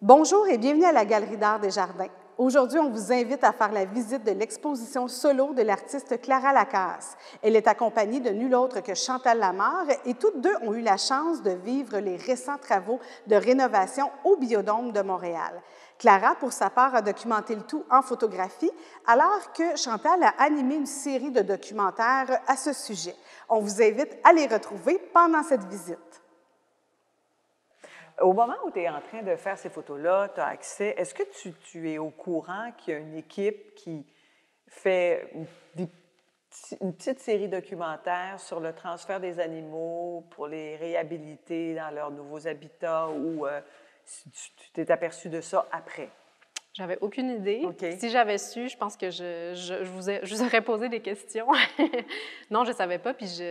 Bonjour et bienvenue à la Galerie d'art des Jardins. Aujourd'hui, on vous invite à faire la visite de l'exposition solo de l'artiste Clara Lacasse. Elle est accompagnée de nul autre que Chantal Lamarre et toutes deux ont eu la chance de vivre les récents travaux de rénovation au Biodôme de Montréal. Clara, pour sa part, a documenté le tout en photographie, alors que Chantal a animé une série de documentaires à ce sujet. On vous invite à les retrouver pendant cette visite. Au moment où tu es en train de faire ces photos-là, tu as accès, est-ce que tu es au courant qu'il y a une équipe qui fait une petite série documentaire sur le transfert des animaux pour les réhabiliter dans leurs nouveaux habitats ou si tu t'es aperçu de ça après? J'avais aucune idée. Okay. Si j'avais su, je pense que je vous aurais posé des questions. Non, je ne savais pas. Puis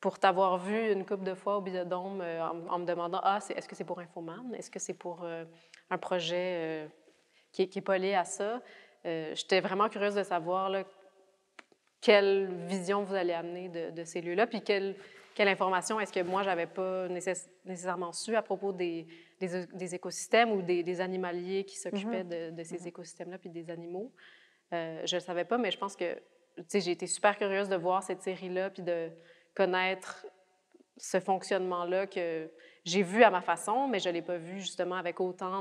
pour t'avoir vu une couple de fois au Biodôme en me demandant est-ce que c'est pour Infoman? Est-ce que c'est pour un projet qui n'est pas lié à ça? J'étais vraiment curieuse de savoir là, quelle vision vous allez amener de ces lieux-là, puis quelle information est-ce que moi, je n'avais pas nécessairement su à propos des écosystèmes ou des animaliers qui s'occupaient de ces écosystèmes-là, puis des animaux. Je ne le savais pas, mais je pense que j'ai été super curieuse de voir cette série-là, puis de connaître ce fonctionnement-là que j'ai vu à ma façon, mais je ne l'ai pas vu justement avec autant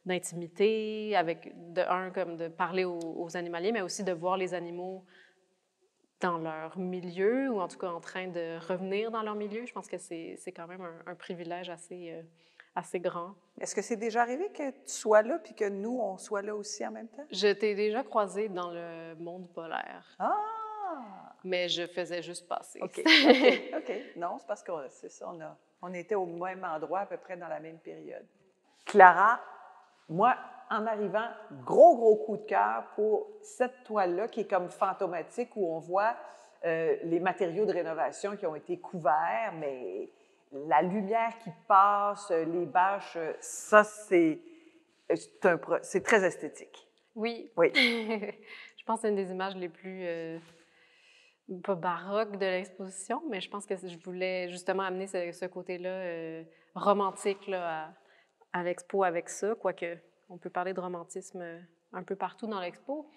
d'intimité, avec comme de parler aux animaliers, mais aussi de voir les animaux dans leur milieu, ou en tout cas en train de revenir dans leur milieu. Je pense que c'est quand même un privilège assez grand. Est-ce que c'est déjà arrivé que tu sois là puis que nous, on soit là aussi en même temps? Je t'ai déjà croisée dans le monde polaire. Ah! Mais je faisais juste passer. OK. Non, c'est parce que c'est ça, on était au même endroit à peu près dans la même période. Clara, moi, en arrivant, gros coup de cœur pour cette toile-là qui est comme fantomatique où on voit les matériaux de rénovation qui ont été couverts, mais la lumière qui passe, les bâches, ça, c'est très esthétique. Oui. Oui. Je pense que c'est une des images les plus, pas baroques de l'exposition, mais je pense que je voulais justement amener ce côté-là romantique là, à l'expo avec ça, quoique on peut parler de romantisme un peu partout dans l'expo.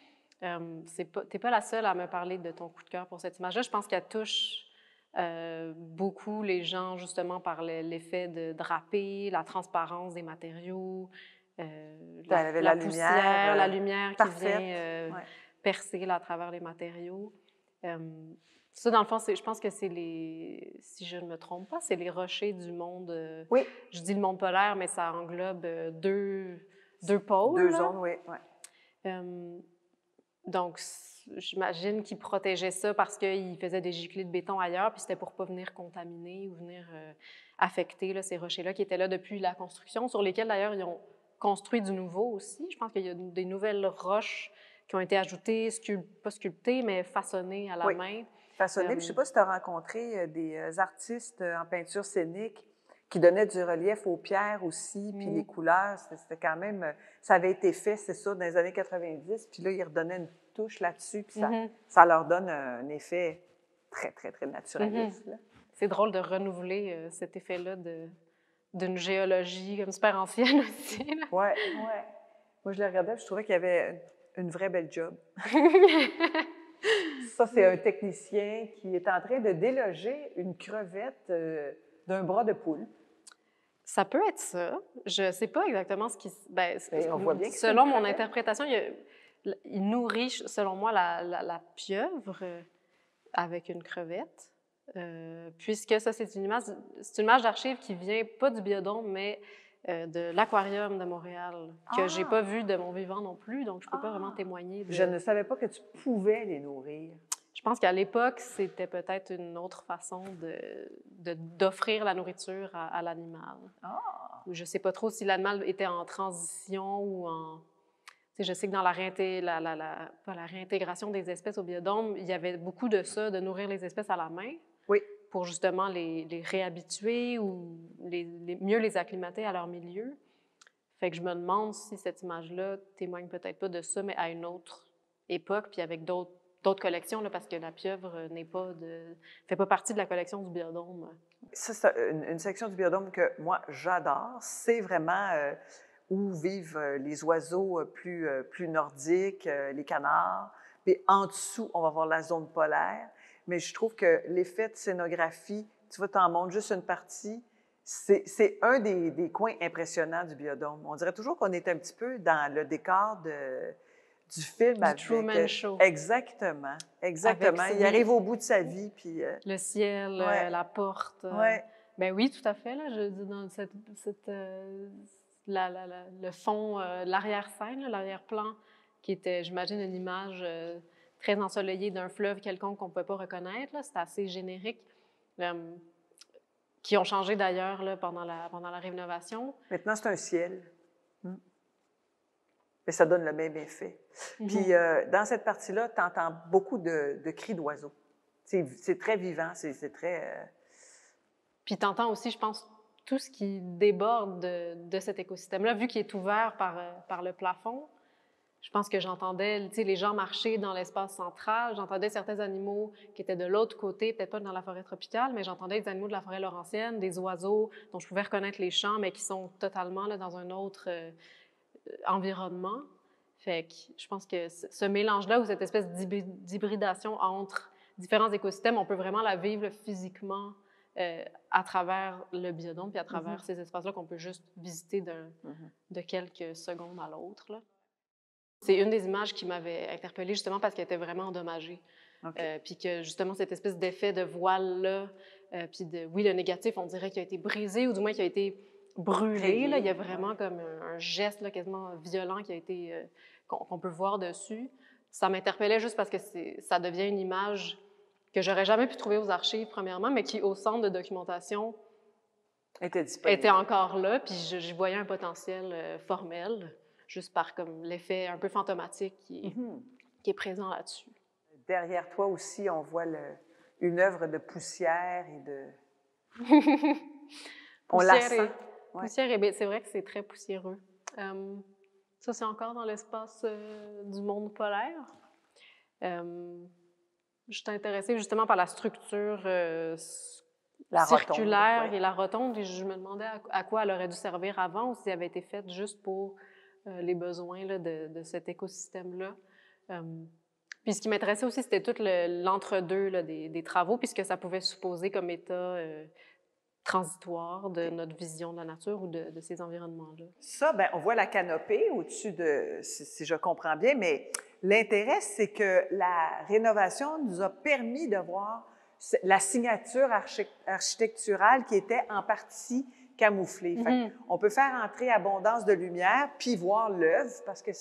T'es pas la seule à me parler de ton coup de cœur pour cette image-là. Je pense qu'elle touche beaucoup les gens justement par l'effet de drapé, la transparence des matériaux, la poussière, la lumière qui vient percer là, à travers les matériaux. Ça, dans le fond, je pense que c'est si je ne me trompe pas, c'est les rochers du monde. Oui. Je dis le monde polaire, mais ça englobe deux pôles. Deux zones, oui. Donc, j'imagine qu'ils protégeaient ça parce qu'ils faisaient des giclées de béton ailleurs, puis c'était pour ne pas venir contaminer ou venir affecter là, ces rochers-là qui étaient là depuis la construction, sur lesquels d'ailleurs ils ont construit du nouveau aussi. Je pense qu'il y a des nouvelles roches qui ont été ajoutées, pas sculptées, mais façonnées à la main. Façonnées. Je ne sais pas si tu as rencontré des artistes en peinture scénique qui donnaient du relief aux pierres aussi, puis les couleurs. C'était quand même... Ça avait été fait, c'est ça, dans les années 90, puis là, ils redonnaient une touche là-dessus, puis ça leur donne un effet très naturaliste. C'est drôle de renouveler cet effet-là d'une géologie comme super ancienne aussi. Oui. Moi, je le regardais, je trouvais qu'il y avait une vraie belle job. Ça, c'est un technicien qui est en train de déloger une crevette d'un bras de poule. Ça peut être ça. Je ne sais pas exactement ce qui... on voit bien que selon mon interprétation, il nourrit, selon moi, la pieuvre avec une crevette, puisque ça, c'est une image d'archive qui vient pas du Biodôme, mais de l'Aquarium de Montréal, que je n'ai pas vu de mon vivant non plus, donc je ne peux pas vraiment témoigner. Je ne savais pas que tu pouvais les nourrir. Je pense qu'à l'époque, c'était peut-être une autre façon d'offrir la nourriture à l'animal. Je ne sais pas trop si l'animal était en transition ou en... Je sais que dans la réintégration des espèces au Biodôme, il y avait beaucoup de ça, de nourrir les espèces à la main. Oui. Pour justement les réhabituer ou mieux les acclimater à leur milieu. Fait que je me demande si cette image-là témoigne peut-être pas de ça, mais à une autre époque, puis avec d'autres d'autres collections, là, parce que la pieuvre fait pas partie de la collection du biodôme. Ça, c'est une section du biodôme que moi, j'adore. C'est vraiment où vivent les oiseaux plus nordiques, les canards. Puis en dessous, on va voir la zone polaire. Mais je trouve que l'effet de scénographie, tu vois, t'en montres juste une partie, c'est un des coins impressionnants du biodôme. On dirait toujours qu'on est un petit peu dans le décor du film. Du Truman Show. Exactement, exactement. Il arrive au bout de sa vie, puis... le ciel, ouais. la porte. Ouais. Ben oui, tout à fait. Là, je dis dans le fond, l'arrière-scène, l'arrière-plan, qui était, j'imagine, une image très ensoleillée d'un fleuve quelconque qu'on ne pouvait pas reconnaître. C'était assez générique. Qui ont changé d'ailleurs là, pendant la rénovation. Maintenant, c'est un ciel. Mais ça donne le même effet. Puis, dans cette partie-là, tu entends beaucoup de cris d'oiseaux. C'est très vivant, c'est très... Puis, tu entends aussi, je pense, tout ce qui déborde de cet écosystème-là, vu qu'il est ouvert par le plafond. Je pense que j'entendais les gens marcher dans l'espace central, j'entendais certains animaux qui étaient de l'autre côté, peut-être pas dans la forêt tropicale, mais j'entendais des animaux de la forêt laurentienne, des oiseaux dont je pouvais reconnaître les chants, mais qui sont totalement là, dans un autre environnement. Fait que je pense que ce mélange-là, ou cette espèce d'hybridation entre différents écosystèmes, on peut vraiment la vivre là, physiquement à travers le biodôme, puis à travers ces espaces-là qu'on peut juste visiter de quelques secondes à l'autre. C'est une des images qui m'avait interpellée justement parce qu'elle était vraiment endommagée. Okay. Puis que justement, cette espèce d'effet de voile-là, puis oui, le négatif, on dirait qu'il a été brisé ou du moins qu'il a été brûlé. Là. Il y a vraiment comme un geste là, quasiment violent qui a été, qu'on peut voir dessus. Ça m'interpellait juste parce que ça devient une image que j'aurais jamais pu trouver aux archives, premièrement, mais qui, au centre de documentation, était encore là. Puis j'y voyais un potentiel formel, juste par comme l'effet un peu fantomatique qui est présent là-dessus. Derrière toi aussi, on voit une œuvre de poussière et de... on la sent. Poussière, c'est vrai que c'est très poussiéreux. Ça, c'est encore dans l'espace du monde polaire. Je suis intéressée justement par la structure circulaire rotonde, et la rotonde, et je me demandais à quoi elle aurait dû servir avant ou si elle avait été faite juste pour les besoins là, de cet écosystème-là. Puis ce qui m'intéressait aussi, c'était tout l'entre-deux des travaux, puisque ça pouvait supposer comme état transitoire de notre vision de la nature ou de ces environnements-là. Ça, bien, on voit la canopée au-dessus de, si je comprends bien, mais l'intérêt, c'est que la rénovation nous a permis de voir la signature architecturale qui était en partie camouflée. On peut faire entrer abondance de lumière puis voir l'œuvre parce que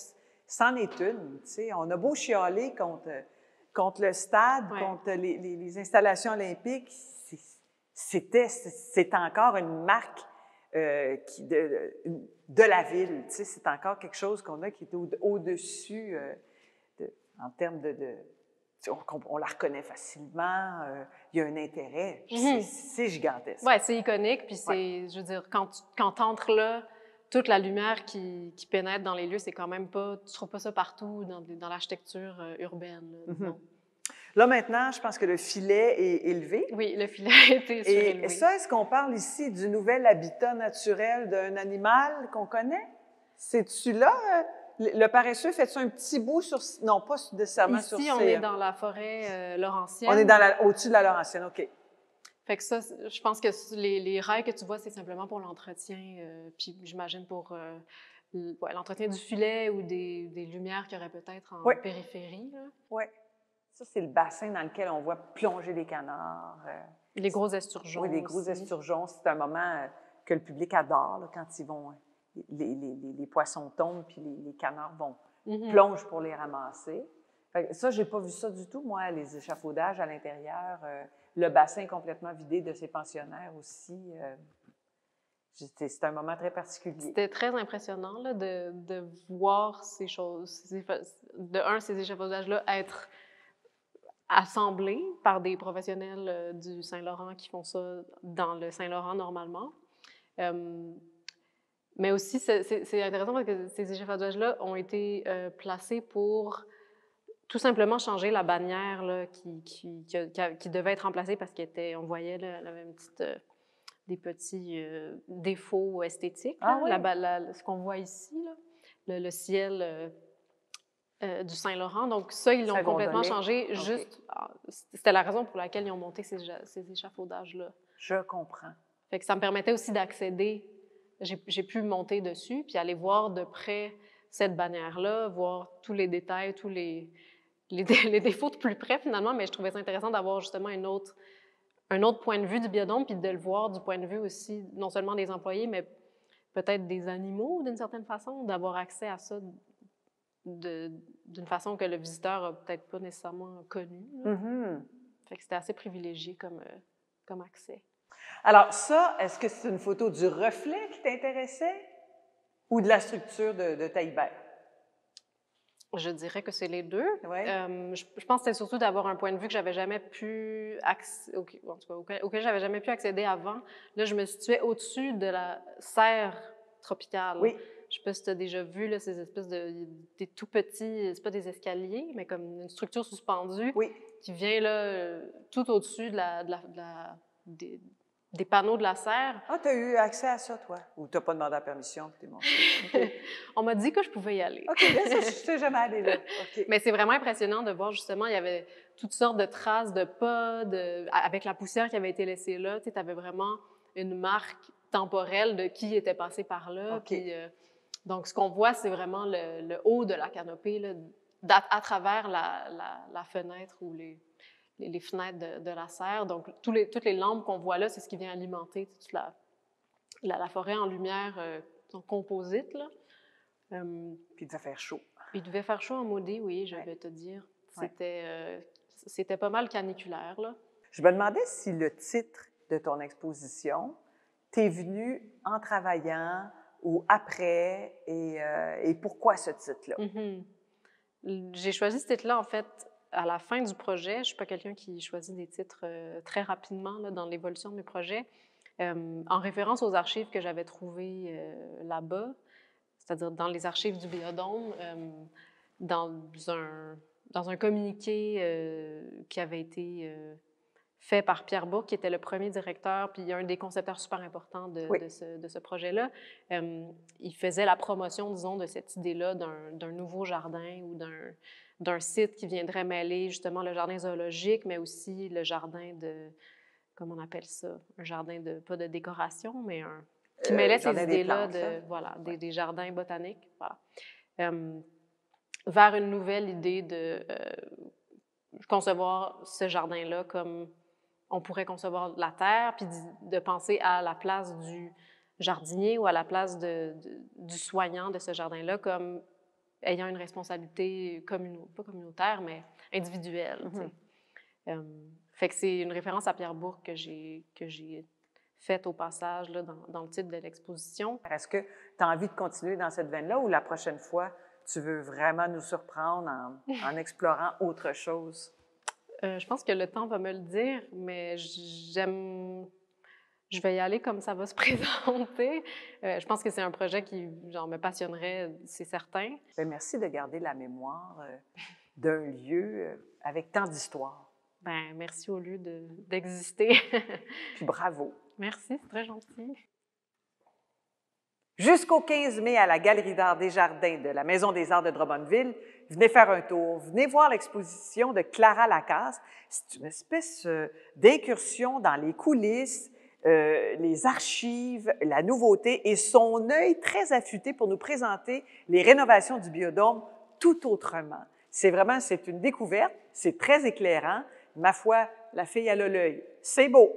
c'en est une. T'sais. On a beau chialer contre le stade, contre les installations olympiques, c'est encore une marque de la ville. C'est encore quelque chose qu'on a qui est au-dessus en termes on la reconnaît facilement, il y a un intérêt, c'est gigantesque. Oui, c'est iconique, puis c'est, je veux dire, quand tu entres là, toute la lumière qui pénètre dans les lieux, c'est quand même pas, tu trouves pas ça partout dans l'architecture urbaine. Là, Là, maintenant, je pense que le filet est élevé. Oui, le filet a été surélevé. Et ça, est-ce qu'on parle ici du nouvel habitat naturel d'un animal qu'on connaît? C'est-tu là? Le paresseux fait-tu un petit bout sur... Non, pas nécessairement sur... Ici, on est dans la forêt laurentienne. On est au-dessus de la Laurentienne, OK. Fait que ça, je pense que les rails que tu vois, c'est simplement pour l'entretien, puis j'imagine pour l'entretien du filet ou des lumières qu'il y aurait peut-être en périphérie. Oui. Ça, c'est le bassin dans lequel on voit plonger les canards. Les gros esturgeons. Oui, les gros esturgeons. C'est un moment que le public adore, là, quand ils vont... Les poissons tombent, puis les canards plongent pour les ramasser. Fait que ça, je n'ai pas vu ça du tout, moi, les échafaudages à l'intérieur. Le bassin complètement vidé de ces pensionnaires aussi. C'était un moment très particulier. C'était très impressionnant là, de voir ces choses, ces échafaudages-là être assemblés par des professionnels du Saint-Laurent qui font ça dans le Saint-Laurent normalement. Mais aussi, c'est intéressant parce que ces échafaudages-là ont été placés pour tout simplement changer la bannière là, qui devait être remplacée parce qu'on voyait là, elle avait des petits défauts esthétiques. Ah oui? Ce qu'on voit ici, là, le ciel du Saint-Laurent. Donc ça, ils l'ont complètement changé. Juste, c'était la raison pour laquelle ils ont monté ces échafaudages-là. Je comprends. Fait que ça me permettait aussi d'accéder. J'ai pu monter dessus puis aller voir de près cette bannière-là, voir tous les détails, tous les défauts de plus près finalement, mais je trouvais ça intéressant d'avoir justement un autre point de vue du biodôme puis de le voir du point de vue aussi, non seulement des employés, mais peut-être des animaux d'une certaine façon, d'avoir accès à ça d'une façon que le visiteur n'a peut-être pas nécessairement connue. Mm-hmm. Fait que c'était assez privilégié comme accès. Alors ça, est-ce que c'est une photo du reflet qui t'intéressait ou de la structure de Taillibert? Je dirais que c'est les deux. Ouais. Je pense que c'était surtout d'avoir un point de vue que j'avais jamais pu auquel j'avais jamais pu accéder avant. Là, je me situais au-dessus de la serre tropicale. Oui. Je sais pas si tu as déjà vu là, ces espèces des tout petits, c'est pas des escaliers, mais comme une structure suspendue qui vient là, tout au-dessus des panneaux de la serre. Ah, tu as eu accès à ça, toi? Ou tu n'as pas demandé la permission puis t'es monté? Okay. On m'a dit que je pouvais y aller. OK, là, ça, je ne suis jamais allée là. Okay. Mais c'est vraiment impressionnant de voir, justement, il y avait toutes sortes de traces de pas, avec la poussière qui avait été laissée là. Tu avais vraiment une marque temporelle de qui était passé par là. Okay. Puis, donc, ce qu'on voit, c'est vraiment le haut de la canopée, là, à travers la fenêtre ou les fenêtres de la serre. Donc, toutes les lampes qu'on voit là, c'est ce qui vient alimenter toute la forêt en lumière composite. Là. Puis il devait faire chaud. Il devait faire chaud en maudit, oui, je vais te dire. C'était pas mal caniculaire. Là. Je me demandais si le titre de ton exposition t'est venu en travaillant ou après, et pourquoi ce titre-là? Mm-hmm. J'ai choisi ce titre-là, en fait, à la fin du projet. Je ne suis pas quelqu'un qui choisit des titres très rapidement là, dans l'évolution de mes projets, en référence aux archives que j'avais trouvées là-bas, c'est-à-dire dans les archives du Biodôme, dans un communiqué qui avait été fait par Pierre Bourque, qui était le premier directeur, puis un des concepteurs super importants de ce projet-là. Il faisait la promotion, disons, de cette idée-là d'un nouveau jardin ou d'un site qui viendrait mêler justement le jardin zoologique, mais aussi le jardin comment on appelle ça? Un jardin pas de décoration, mais qui mêlait ces idées-là des jardins botaniques. Voilà. Vers une nouvelle idée de concevoir ce jardin-là comme on pourrait concevoir la terre, puis de penser à la place du jardinier ou à la place du soignant de ce jardin-là comme ayant une responsabilité pas communautaire, mais individuelle. Mm-hmm. Fait que c'est une référence à Pierre Bourque que j'ai faite au passage là, dans le titre de l'exposition. Est-ce que tu as envie de continuer dans cette veine-là ou la prochaine fois, tu veux vraiment nous surprendre en explorant autre chose? Je pense que le temps va me le dire, mais je vais y aller comme ça va se présenter. Je pense que c'est un projet qui me passionnerait, c'est certain. Bien, merci de garder la mémoire d'un lieu avec tant d'histoire. Bien, merci au lieu d'exister. Puis bravo. Merci, c'est très gentil. Jusqu'au 15 mai, à la Galerie d'art des Jardins de la Maison des arts de Drummondville, venez faire un tour, venez voir l'exposition de Clara Lacasse. C'est une espèce d'incursion dans les coulisses, les archives, la nouveauté et son œil très affûté pour nous présenter les rénovations du Biodôme tout autrement. C'est une découverte, c'est très éclairant. Ma foi, la fille, elle a l'œil. C'est beau!